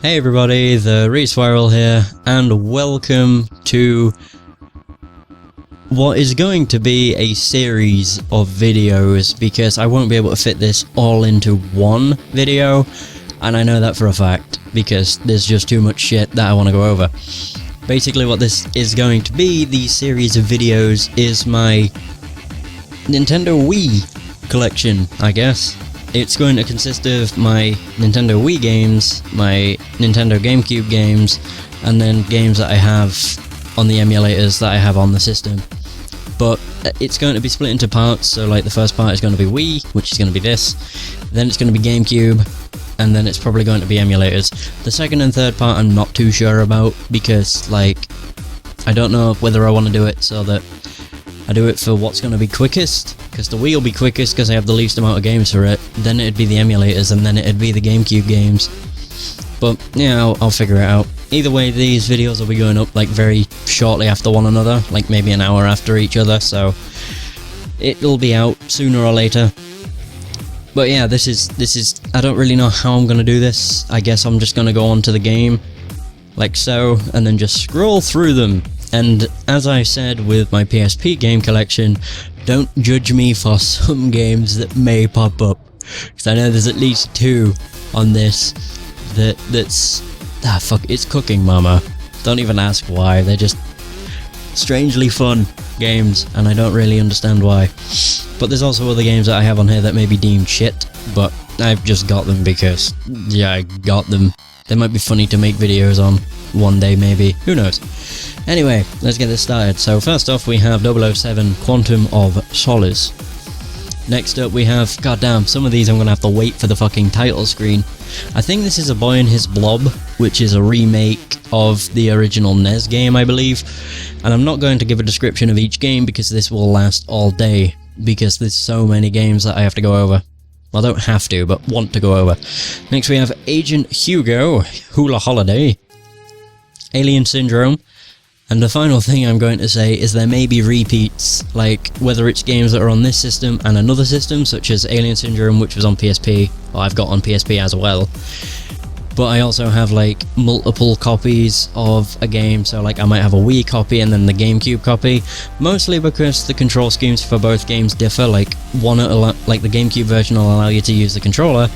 Hey everybody, the Haywyre here, and welcome to what is going to be a series of videos, because I won't be able to fit this all into one video, and I know that for a fact, because there's just too much shit that I want to go over. Basically what this is going to be, the series of videos, is my Nintendo Wii collection, I guess. It's going to consist of my Nintendo Wii games, my Nintendo GameCube games, and then games that I have on the emulators that I have on the system. But it's going to be split into parts, so like the first part is going to be Wii, which is going to be this, then it's going to be GameCube, and then it's probably going to be emulators. The second and third part I'm not too sure about, because like, I don't know whether I want to do it so that I do it for what's going to be quickest, because the Wii will be quickest because I have the least amount of games for it, then it'd be the emulators, and then it'd be the GameCube games. But yeah, I'll figure it out. Either way, these videos will be going up like very shortly after one another, like maybe an hour after each other, so it'll be out sooner or later. But yeah, this is I don't really know how I'm going to do this. I guess I'm just going to go on to the game, like so, and then just scroll through them. And as I said with my PSP game collection, don't judge me for some games that may pop up, because I know there's at least 2 on this that's fuck, it's cooking mama. Don't even ask why, they're just strangely fun games, and I don't really understand why. But there's also other games that I have on here that may be deemed shit, but I've just got them because, yeah, I got them. They might be funny to make videos on one day maybe, who knows. Anyway, let's get this started. So first off we have 007 Quantum of Solace. Next up we have, goddamn, some of these I'm gonna have to wait for the fucking title screen. I think this is A Boy and His Blob, which is a remake of the original NES game, I believe. And I'm not going to give a description of each game because this will last all day, because there's so many games that I have to go over. Well, I don't have to, but want to go over. Next we have Agent Hugo, Hula Holiday, Alien Syndrome, and the final thing I'm going to say is there may be repeats, like whether it's games that are on this system and another system, such as Alien Syndrome, which was on PSP, or I've got on PSP as well. But I also have like multiple copies of a game, so like I might have a Wii copy and then the GameCube copy, mostly because the control schemes for both games differ. Like like the GameCube version will allow you to use the controller,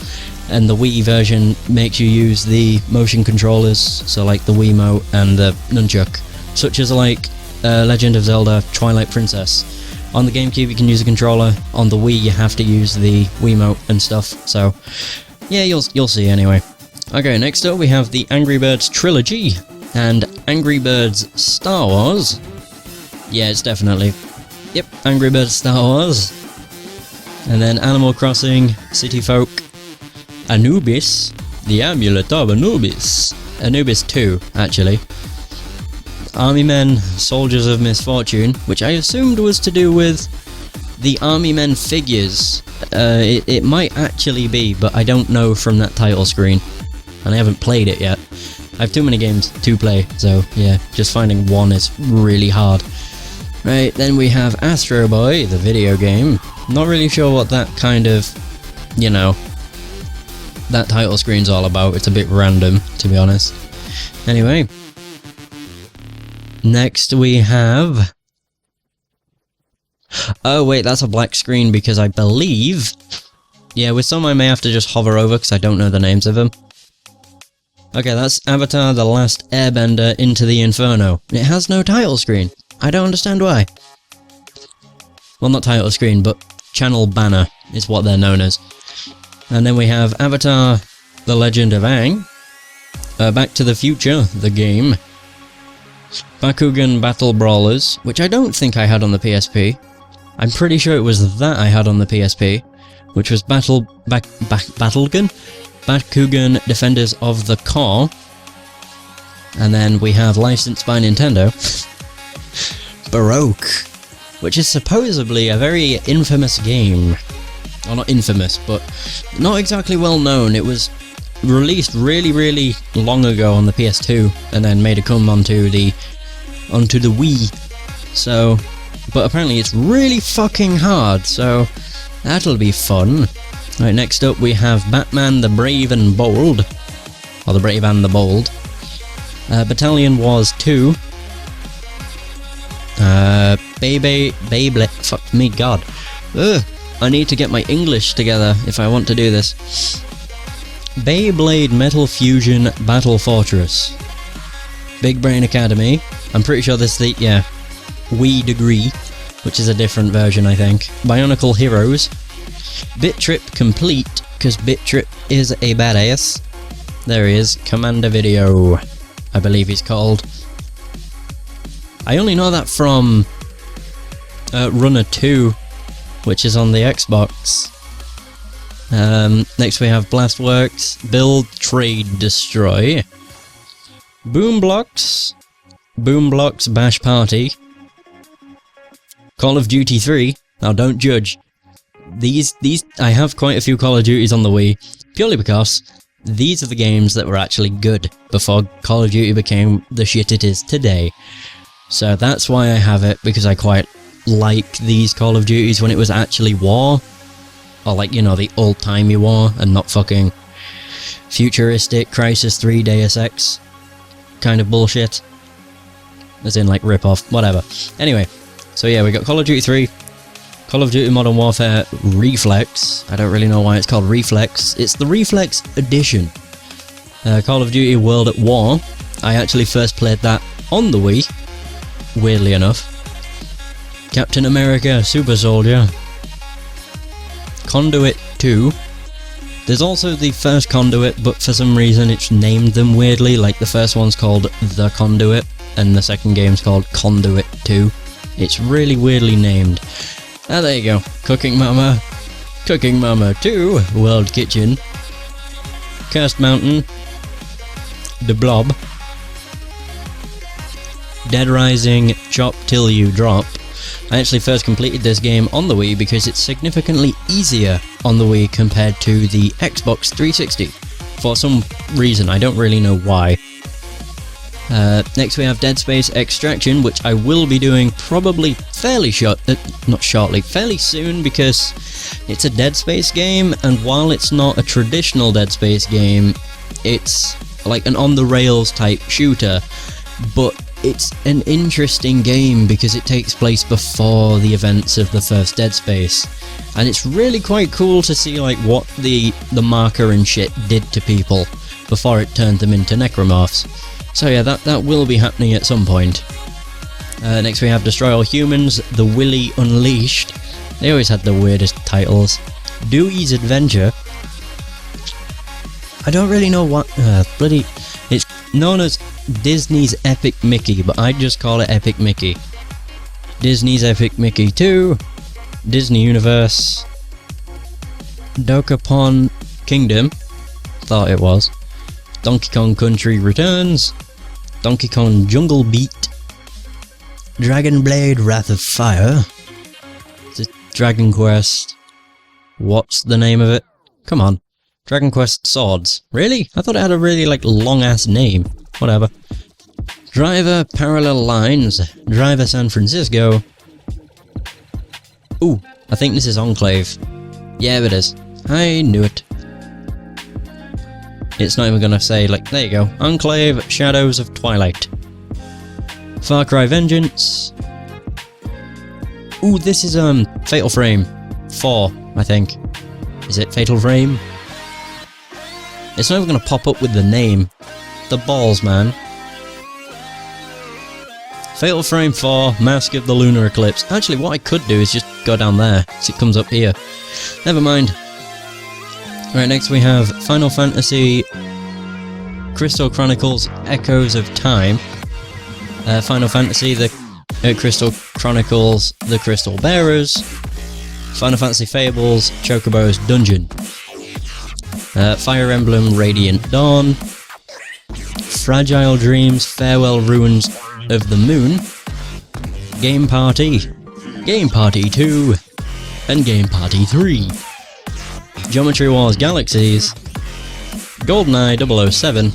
and the Wii version makes you use the motion controllers, so like the Wiimote and the nunchuck, such as like Legend of Zelda Twilight Princess. On the GameCube you can use a controller, on the Wii you have to use the Wiimote and stuff, so yeah, you'll see anyway. Okay, next up we have the Angry Birds Trilogy, and Angry Birds Star Wars. Yeah, it's definitely, yep, Angry Birds Star Wars. And then Animal Crossing, City Folk, Anubis, The Amulet of Anubis. Anubis 2, actually. Army Men, Soldiers of Misfortune, which I assumed was to do with the Army Men figures. It might actually be, but I don't know from that title screen, and I haven't played it yet. I have too many games to play, so yeah, just finding one is really hard. Right, then we have Astro Boy, the video game. Not really sure what that kind of, you know, that title screen's all about. It's a bit random, to be honest. Anyway, next we have, oh wait, that's a black screen because I believe, yeah, with some I may have to just hover over because I don't know the names of them. Okay, that's Avatar: The Last Airbender Into the Inferno. It has no title screen. I don't understand why. Well, not title screen, but channel banner is what they're known as. And then we have Avatar: The Legend of Aang, Back to the Future, the game, Bakugan Battle Brawlers, which I don't think I had on the PSP. I'm pretty sure it was that I had on the PSP, which was Bakugan Defenders of the Core. And then we have, licensed by Nintendo, Baroque, which is supposedly a very infamous game. Well, not infamous, but not exactly well known. It was released really long ago on the PS2, and then made a come onto the Wii. So, but apparently it's really fucking hard, so that'll be fun. Right, next up we have Batman the Brave and Bold, or the Brave and the Bold. Battalion Wars 2. Beyblade, fuck me, god. Ugh, I need to get my English together if I want to do this. Beyblade Metal Fusion Battle Fortress. Big Brain Academy. I'm pretty sure this is the, yeah, Wii Degree, which is a different version, I think. Bionicle Heroes. Bit Trip Complete, because Bit Trip is a badass. There he is, Commander Video, I believe he's called. I only know that from Runner 2, which is on the Xbox. Next we have Blastworks, Build, Trade, Destroy. Boomblocks Bash Party. Call of Duty 3. Now don't judge. These I have quite a few Call of Duties on the Wii, purely because these are the games that were actually good before Call of Duty became the shit it is today. So that's why I have it, because I quite like these Call of Duties when it was actually war. Or like, you know, the old-timey war, and not fucking futuristic Crisis 3 Deus Ex kind of bullshit. As in, like, rip-off, whatever. Anyway, so yeah, we got Call of Duty 3, Call of Duty Modern Warfare Reflex. I don't really know why it's called Reflex. It's the Reflex Edition. Call of Duty World at War. I actually first played that on the Wii, weirdly enough. Captain America Super Soldier. Conduit 2. There's also the first Conduit, but for some reason it's named them weirdly, like the first one's called The Conduit, and the second game's called Conduit 2. It's really weirdly named. Ah, there you go. Cooking Mama 2, World Kitchen. Cursed Mountain. The Blob. Dead Rising, Chop Till You Drop. I actually first completed this game on the Wii because it's significantly easier on the Wii compared to the Xbox 360. For some reason, I don't really know why. Next we have Dead Space Extraction, which I will be doing probably fairly fairly soon, because it's a Dead Space game, and while it's not a traditional Dead Space game, it's like an on-the-rails type shooter, but it's an interesting game because it takes place before the events of the first Dead Space, and it's really quite cool to see like what the marker and shit did to people before it turned them into necromorphs. So yeah, that will be happening at some point. Next we have Destroy All Humans, The Willy Unleashed. They always had the weirdest titles. Dewey's Adventure. I don't really know what it's known as Disney's Epic Mickey, but I just call it Epic Mickey. Disney's Epic Mickey 2, Disney Universe, Dokapon Kingdom, thought it was, Donkey Kong Country Returns, Donkey Kong Jungle Beat, Dragon Blade Wrath of Fire, Dragon Quest, what's the name of it? Come on. Dragon Quest Swords. Really? I thought it had a really, like, long-ass name. Whatever. Driver Parallel Lines. Driver San Francisco. Ooh, I think this is Enclave. Yeah, it is. I knew it. It's not even gonna say, like, there you go. Enclave, Shadows of Twilight. Far Cry Vengeance. Ooh, this is, Fatal Frame 4, I think. Is it Fatal Frame? It's not even going to pop up with the name. The balls, man. Fatal Frame 4, Mask of the Lunar Eclipse. Actually, what I could do is just go down there, so it comes up here. Never mind. Right, next we have Final Fantasy Crystal Chronicles Echoes of Time. Final Fantasy the Crystal Chronicles The Crystal Bearers. Final Fantasy Fables Chocobo's Dungeon. Fire Emblem Radiant Dawn, Fragile Dreams Farewell Ruins of the Moon, Game Party 2, and Game Party 3, Geometry Wars Galaxies, GoldenEye 007,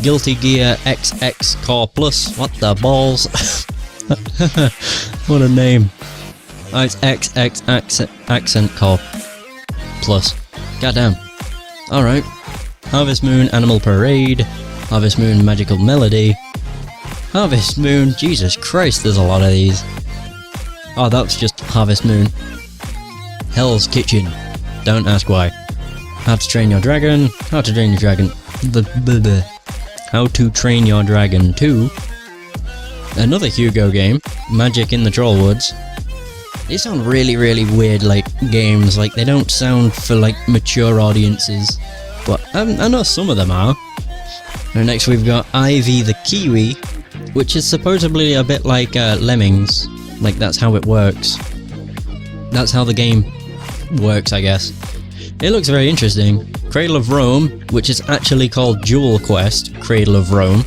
Guilty Gear XX Core Plus, what the balls, what a name, oh, it's XX Accent Core Plus. Goddamn. Alright. Harvest Moon Animal Parade, Harvest Moon Magical Melody, Harvest Moon, Jesus Christ, there's a lot of these. Oh, that's just Harvest Moon. Hell's Kitchen, don't ask why. How to Train Your Dragon, How to Train Your Dragon, How to Train Your Dragon 2, another Hugo game, Magic in the Trollwoods. These sound really, really weird, like, games, like, they don't sound for, like, mature audiences, but I know some of them are. And next we've got Ivy the Kiwi, which is supposedly a bit like Lemmings, like, that's how it works. That's how the game works, I guess. It looks very interesting. Cradle of Rome, which is actually called Jewel Quest, Cradle of Rome.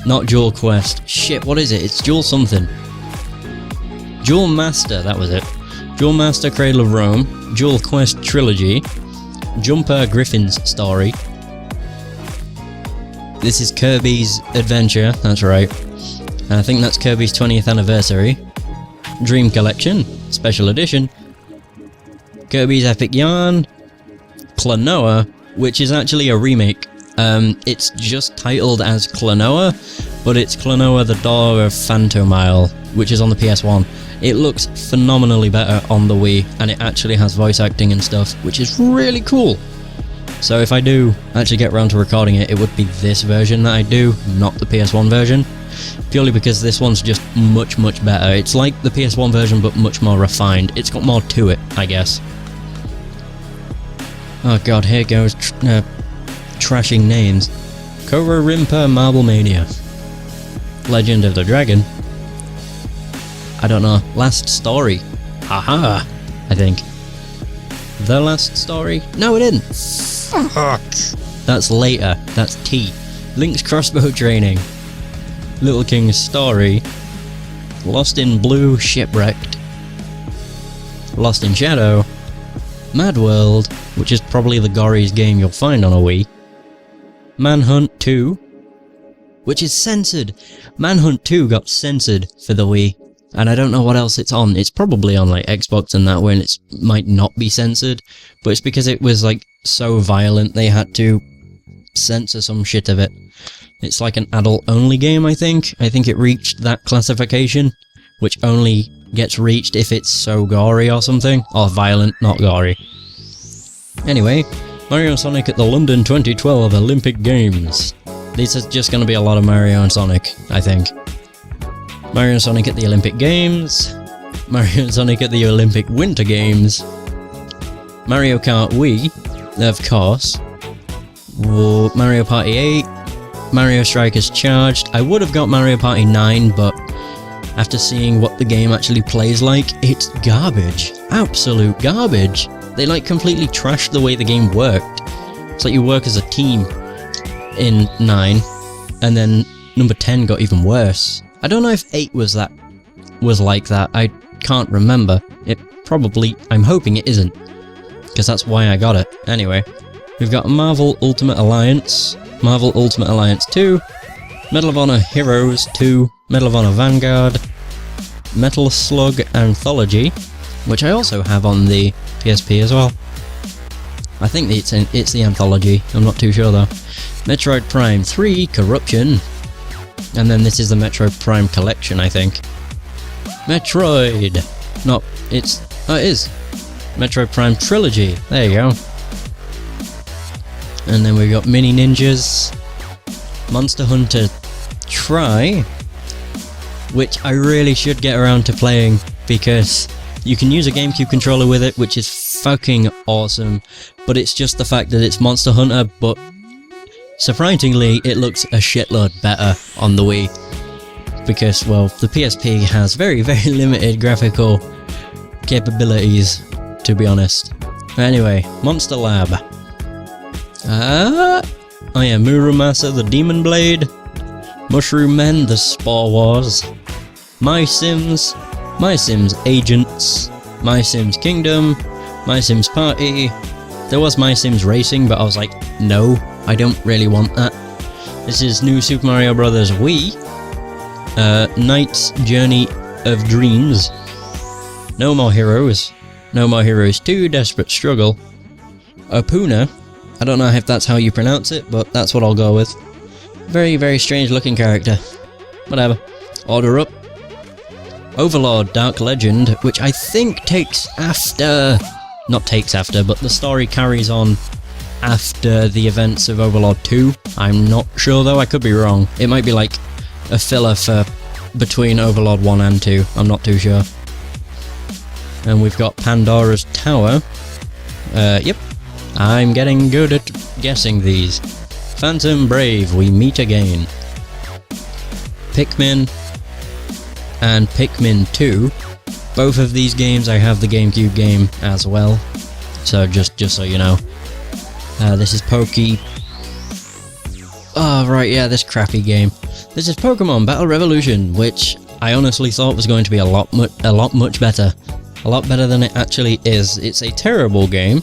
Not Jewel Quest. Shit, what is it? It's Jewel something. Jewel Master, that was it. Jewel Master, Cradle of Rome. Jewel Quest Trilogy. Jumper Griffin's Story. This is Kirby's Adventure, that's right. And I think that's Kirby's 20th anniversary. Dream Collection, Special Edition. Kirby's Epic Yarn. Klonoa, which is actually a remake. It's just titled as Klonoa, but it's Klonoa the Door of Phantomile, which is on the PS1. It looks phenomenally better on the Wii, and it actually has voice acting and stuff, which is really cool. So if I do actually get around to recording it, it would be this version that I do, not the PS1 version. Purely because this one's just much, much better. It's like the PS1 version, but much more refined. It's got more to it, I guess. Oh god, here goes trashing names. Kora Rimpa Marble Mania. Legend of the Dragon. I don't know. Last Story. Haha, I think. The Last Story? No, it didn't. Fuck. That's later. That's T. Link's Crossbow Training. Little King's Story. Lost in Blue Shipwrecked. Lost in Shadow. Mad World, which is probably the goriest game you'll find on a Wii. Manhunt 2, which is censored. Manhunt 2 got censored for the Wii, and I don't know what else it's on. It's probably on like Xbox and that, when it might not be censored, but it's because it was like so violent they had to censor some shit of it. It's like an adult-only game, I think. I think it reached that classification, which only gets reached if it's so gory or something, or violent, not gory. Anyway, Mario and Sonic at the London 2012 Olympic Games. This is just going to be a lot of Mario and Sonic, I think. Mario and Sonic at the Olympic Games. Mario and Sonic at the Olympic Winter Games. Mario Kart Wii, of course. Mario Party 8. Mario Strikers Charged. I would have got Mario Party 9, but after seeing what the game actually plays like, it's garbage. Absolute garbage. They like completely trashed the way the game worked. It's like you work as a team in 9, and then number 10 got even worse. I don't know if 8 was like that. I can't remember. It probably, I'm hoping it isn't, because that's why I got it. Anyway, we've got Marvel Ultimate Alliance, Marvel Ultimate Alliance 2, Medal of Honor Heroes 2, Medal of Honor Vanguard, Metal Slug Anthology, which I also have on the PSP as well. I think it's the Anthology, I'm not too sure though. Metroid Prime 3 Corruption, and then this is the Metroid Prime Collection, I think. Metroid! No, it is. Metroid Prime Trilogy, there you go. And then we've got Mini Ninjas, Monster Hunter Tri, which I really should get around to playing, because you can use a GameCube controller with it, which is fucking awesome, but it's just the fact that it's Monster Hunter, but surprisingly it looks a shitload better on the Wii, because, well, the PSP has very, very limited graphical capabilities, to be honest. Anyway, Monster Lab. I am Muramasa the Demon Blade, Mushroom Men the Spore Wars, My Sims Agents, My Sims Kingdom, My Sims Party. There was My Sims Racing, but I was like, no, I don't really want that. This is New Super Mario Bros. Wii, Knight's Journey of Dreams, No More Heroes, No More Heroes 2 Desperate Struggle, Opuna, I don't know if that's how you pronounce it, but that's what I'll go with. Very, very strange looking character. Whatever. Order up. Overlord Dark Legend, which I think takes after... Not takes after, but the story carries on after the events of Overlord 2. I'm not sure though, I could be wrong. It might be like a filler for between Overlord 1 and 2, I'm not too sure. And we've got Pandora's Tower. Yep. I'm getting good at guessing these. Phantom Brave, we meet again. Pikmin and Pikmin 2. Both of these games, I have the GameCube game as well. So just so you know. This is Oh, right, yeah, this crappy game. This is Pokemon Battle Revolution, which I honestly thought was going to be a lot much better. A lot better than it actually is. It's a terrible game.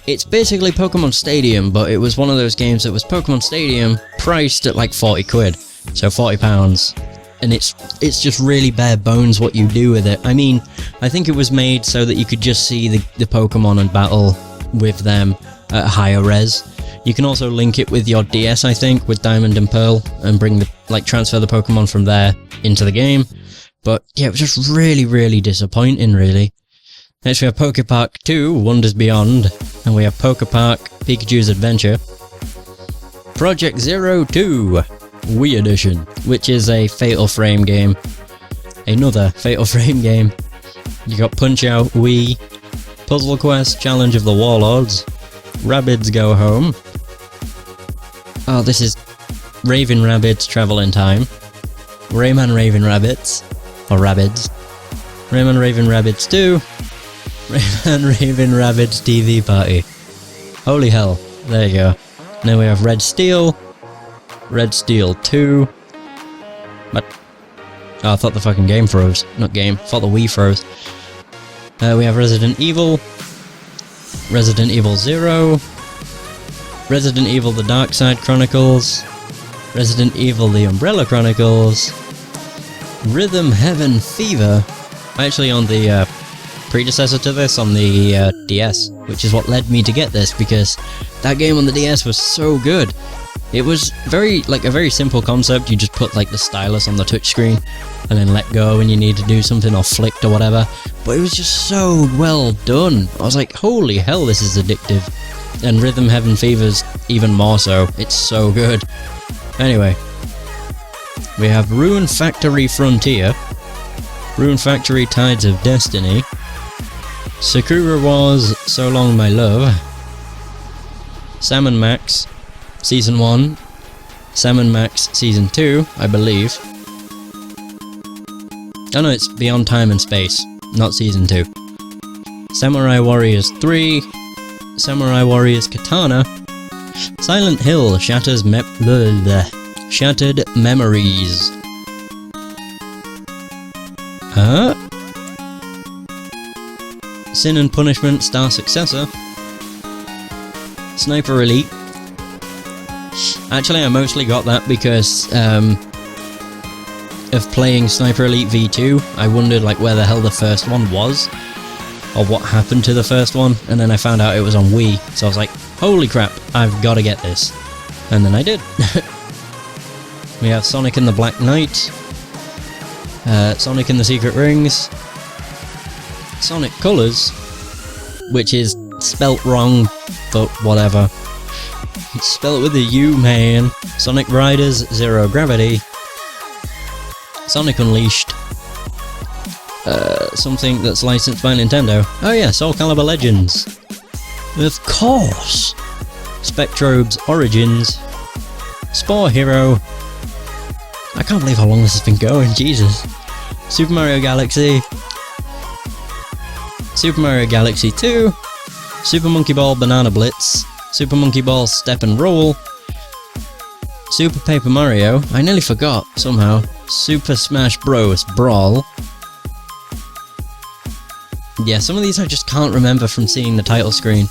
It's basically Pokemon Stadium, but it was one of those games that was Pokemon Stadium priced at like 40 quid. So £40. And it's just really bare bones what you do with it. I mean, I think it was made so that you could just see the Pokemon and battle with them at higher res. You can also link it with your DS, I think, with Diamond and Pearl, and bring transfer the Pokemon from there into the game. But yeah, it was just really, really disappointing, really. Next we have Pokepark 2, Wonders Beyond, and we have Pokepark Pikachu's Adventure. Project 02, Wii Edition, which is a Fatal Frame game. Another Fatal Frame game. You got Punch-Out Wii, Puzzle Quest, Challenge of the Warlords, Rabbids Go Home. Oh, this is Raven Rabbids Travel in Time. Rayman Raven Rabbids, or Rabbids. Rayman Raven Rabbids 2. Rayman Raven Rabbids TV Party. Holy hell, there you go. Now we have Red Steel. Red Steel 2. But oh, I thought the fucking game froze. Not game, I thought the Wii froze. We have Resident Evil. Resident Evil 0. Resident Evil The Dark Side Chronicles. Resident Evil The Umbrella Chronicles. Rhythm Heaven Fever. I actually owned the predecessor to this on the DS, which is what led me to get this, because that game on the DS was so good. It was a very simple concept. You just put like the stylus on the touchscreen and then let go when you need to do something, or flicked or whatever. But it was just so well done. I was like, holy hell, this is addictive. And Rhythm Heaven Fever's even more so. It's so good. Anyway, we have Rune Factory Frontier, Rune Factory Tides of Destiny, Sakura Wars So Long My Love, Sam & Max Season 1, Sam & Max Season 2, I believe. Oh no, it's Beyond Time and Space, not Season 2. Samurai Warriors 3, Samurai Warriors Katana, Silent Hill Shattered Memories. Sin and Punishment Star Successor, Sniper Elite. Actually, I mostly got that because of playing Sniper Elite V2. I wondered like where the hell the first one was, or what happened to the first one, and then I found out it was on Wii, so I was like, holy crap, I've got to get this. And then I did. We have Sonic and the Black Knight, Sonic and the Secret Rings, Sonic Colors, which is spelt wrong, but whatever. It's spelled with a U, man. Sonic Riders Zero Gravity, Sonic Unleashed, something that's licensed by Nintendo. Oh yeah, Soul Calibur Legends. Of course! Spectrobe's Origins, Spore Hero. I can't believe how long this has been going, Jesus. Super Mario Galaxy, Super Mario Galaxy 2, Super Monkey Ball Banana Blitz, Super Monkey Ball Step and Roll, Super Paper Mario, I nearly forgot somehow, Super Smash Bros. Brawl. Yeah, some of these I just can't remember from seeing the title screen.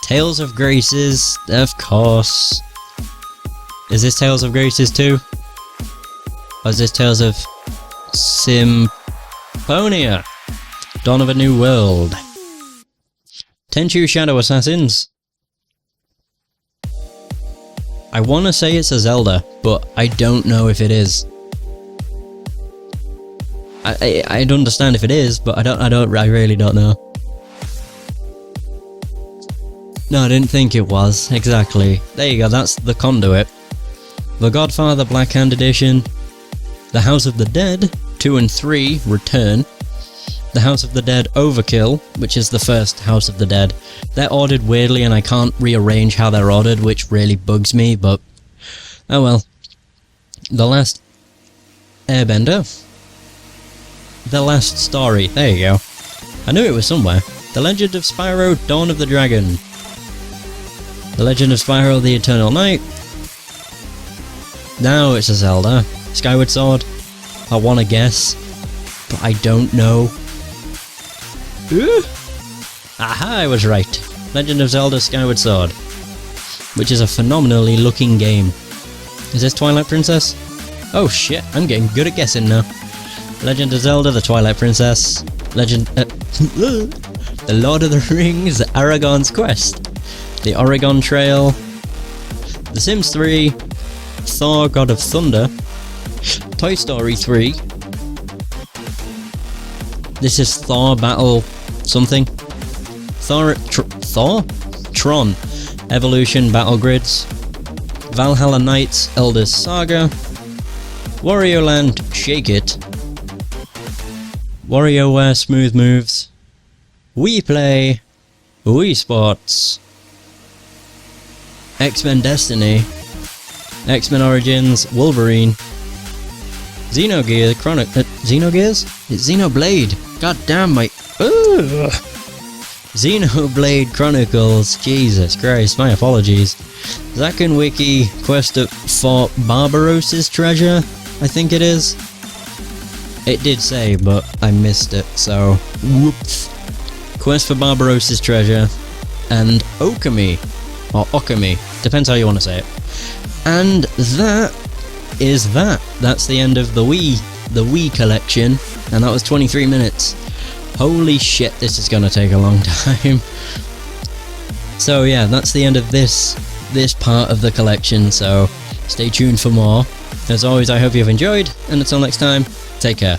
Tales of Graces, of course. Is this Tales of Graces 2? Or is this Tales of Symphonia? Dawn of a New World. Tenchu Shadow Assassins. I want to say it's a Zelda, but I don't know if it is. I'd understand if it is, but I really don't know. No, I didn't think it was. Exactly. There you go, that's the Conduit. The Godfather Black Hand Edition. The House of the Dead 2 and 3 Return. The House of the Dead Overkill, which is the first House of the Dead. They're ordered weirdly and I can't rearrange how they're ordered, which really bugs me, but oh well. The Last Airbender. The Last Story. There you go. I knew it was somewhere. The Legend of Spyro Dawn of the Dragon. The Legend of Spyro the Eternal Night. Now it's a Zelda. Skyward Sword. I want to guess, but I don't know. Ooh. Aha, I was right. Legend of Zelda Skyward Sword, which is a phenomenally looking game. Is this Twilight Princess? Oh shit, I'm getting good at guessing now. Legend of Zelda, the Twilight Princess. Legend... The Lord of the Rings, Aragorn's Quest. The Oregon Trail. The Sims 3. Thor, God of Thunder. Toy Story 3. This is Thor Battle something. Thor? Tron. Evolution Battle Grids. Valhalla Knights Elder's Saga. Wario Land Shake It. WarioWare Smooth Moves. Wii Play. Wii Sports. X-Men Destiny. X-Men Origins Wolverine. Xenogears Xenogears? It's Xenoblade. God damn my... Ugh. Xenoblade Chronicles. Jesus Christ, my apologies. Zack and Wiki Quest for Barbarossa's Treasure, I think it is. It did say, but I missed it, so whoops. Quest for Barbarossa's Treasure and Okami, or Okami, depends how you want to say it. And that is that. That's the end of the Wii collection, and that was 23 minutes. Holy shit, this is gonna take a long time. So yeah, that's the end of this part of the collection, so stay tuned for more. As always, I hope you've enjoyed, and until next time, take care.